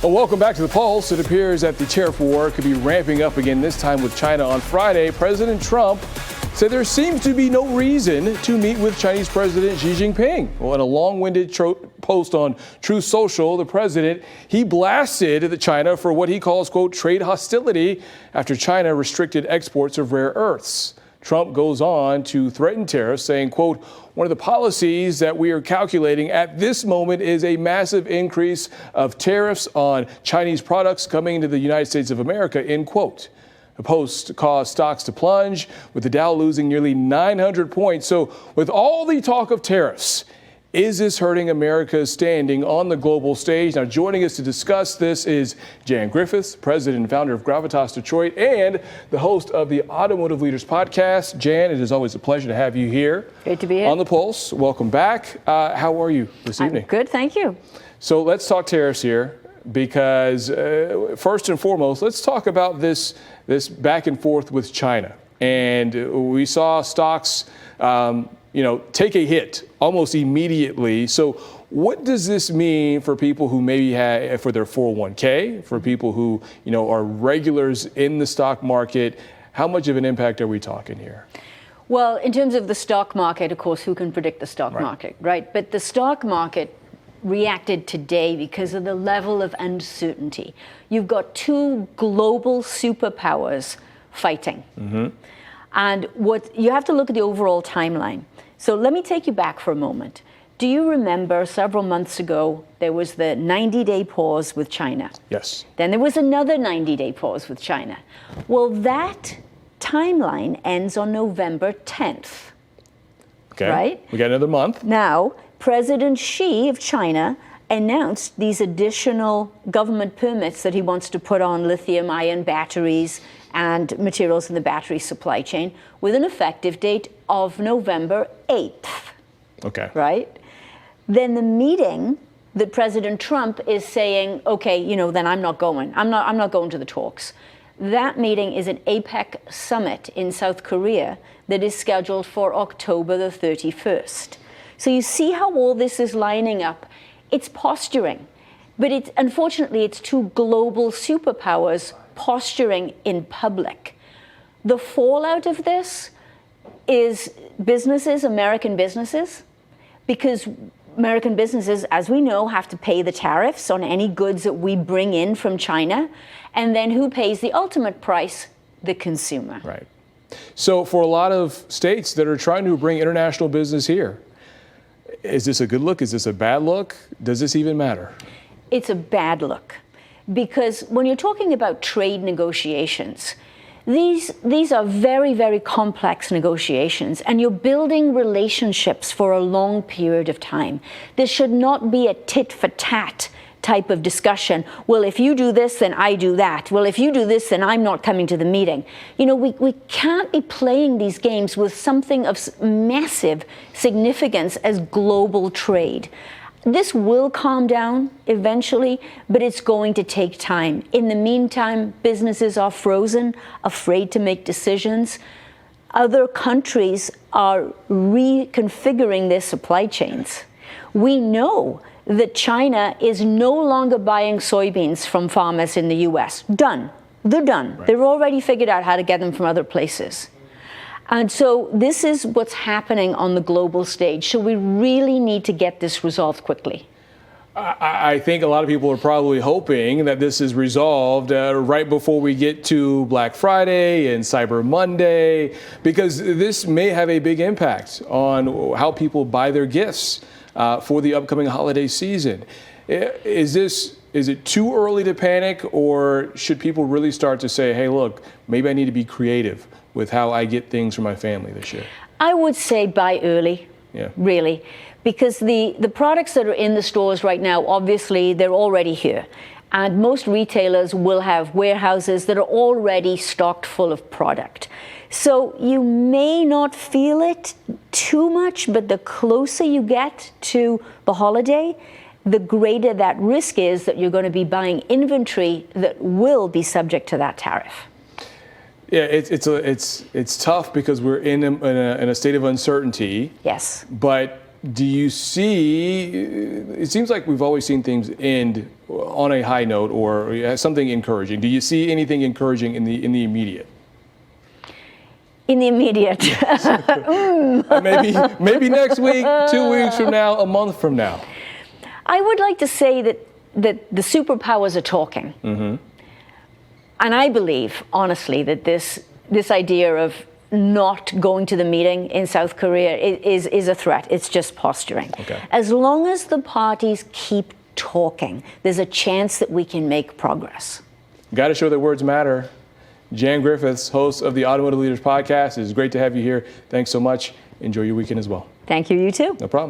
Well, welcome back to the Pulse. It appears that the tariff war could be ramping up again, this time with China. On Friday, President Trump said there seems to be no reason to meet with Chinese President Xi Jinping. Well, in a long-winded post on Truth Social, the president, he blasted China for what he calls, quote, trade hostility after China restricted exports of rare earths. Trump goes on to threaten tariffs, saying, quote, one of the policies that we are calculating at this moment is a massive increase of tariffs on Chinese products coming into the United States of America, end quote. The post caused stocks to plunge, with the Dow losing nearly 900 points. So with all the talk of tariffs, is this hurting America's standing on the global stage? Now, joining us to discuss this is Jan Griffiths, president and founder of Gravitas Detroit, and the host of the Automotive Leaders Podcast. Jan, it is always a pleasure to have you here. Great to be here. On the Pulse. Welcome back. How are you this evening? I'm good, thank you. So let's talk tariffs here, because first and foremost, let's talk about this back and forth with China. And we saw stocks take a hit almost immediately. So what does this mean for people who maybe have, for their 401k, for people who, are regulars in the stock market? How much of an impact are we talking here? Well, in terms of the stock market, of course, who can predict the stock market, right? But the stock market reacted today because of the level of uncertainty. You've got two global superpowers fighting. Mm-hmm. And what you have to look at the overall timeline. So let me take you back for a moment. Do you remember several months ago, there was the 90-day pause with China? Yes. Then there was another 90-day pause with China. Well, that timeline ends on November 10th. Okay. Right? We got another month. Now, President Xi of China announced these additional government permits that he wants to put on lithium-ion batteries and materials in the battery supply chain with an effective date of November 8th. Okay. Right? Then the meeting that President Trump is saying, okay, then I'm not going. I'm not going to the talks. That meeting is an APEC summit in South Korea that is scheduled for October the 31st. So you see how all this is lining up. It's posturing, but unfortunately it's two global superpowers posturing in public. The fallout of this is businesses, American businesses, because American businesses, as we know, have to pay the tariffs on any goods that we bring in from China. And then who pays the ultimate price? The consumer. Right. So for a lot of states that are trying to bring international business here, is this a good look? Is this a bad look? Does this even matter? It's a bad look. Because when you're talking about trade negotiations, these are very, very complex negotiations, and you're building relationships for a long period of time. This should not be a tit-for-tat type of discussion. Well, if you do this, then I do that. Well, if you do this, then I'm not coming to the meeting. We can't be playing these games with something of massive significance as global trade. This will calm down eventually, but it's going to take time. In the meantime, businesses are frozen, afraid to make decisions. Other countries are reconfiguring their supply chains. We know that China is no longer buying soybeans from farmers in the U.S. Done. They're done. Right. They've already figured out how to get them from other places. And so this is what's happening on the global stage. So we really need to get this resolved quickly. I think a lot of people are probably hoping that this is resolved right before we get to Black Friday and Cyber Monday, because this may have a big impact on how people buy their gifts for the upcoming holiday season. Is it too early to panic, or should people really start to say, hey, look, maybe I need to be creative with how I get things for my family this year? I would say buy early, really, because the products that are in the stores right now, obviously, they're already here. And most retailers will have warehouses that are already stocked full of product. So you may not feel it too much, but the closer you get to the holiday, the greater that risk is that you're going to be buying inventory that will be subject to that tariff. Yeah, it's tough because we're in a state of uncertainty. Yes. But Do you see, it seems like we've always seen things end on a high note or something encouraging. Do you see anything encouraging in the immediate? In the immediate. Maybe next week, 2 weeks from now, a month from now. I would like to say that the superpowers are talking. Mm-hmm. And I believe, honestly, that this idea of not going to the meeting in South Korea is a threat. It's just posturing. Okay. As long as the parties keep talking, there's a chance that we can make progress. Got to show that words matter. Jan Griffiths, host of the Automotive Leaders Podcast. It's great to have you here. Thanks so much. Enjoy your weekend as well. Thank you, you too. No problem.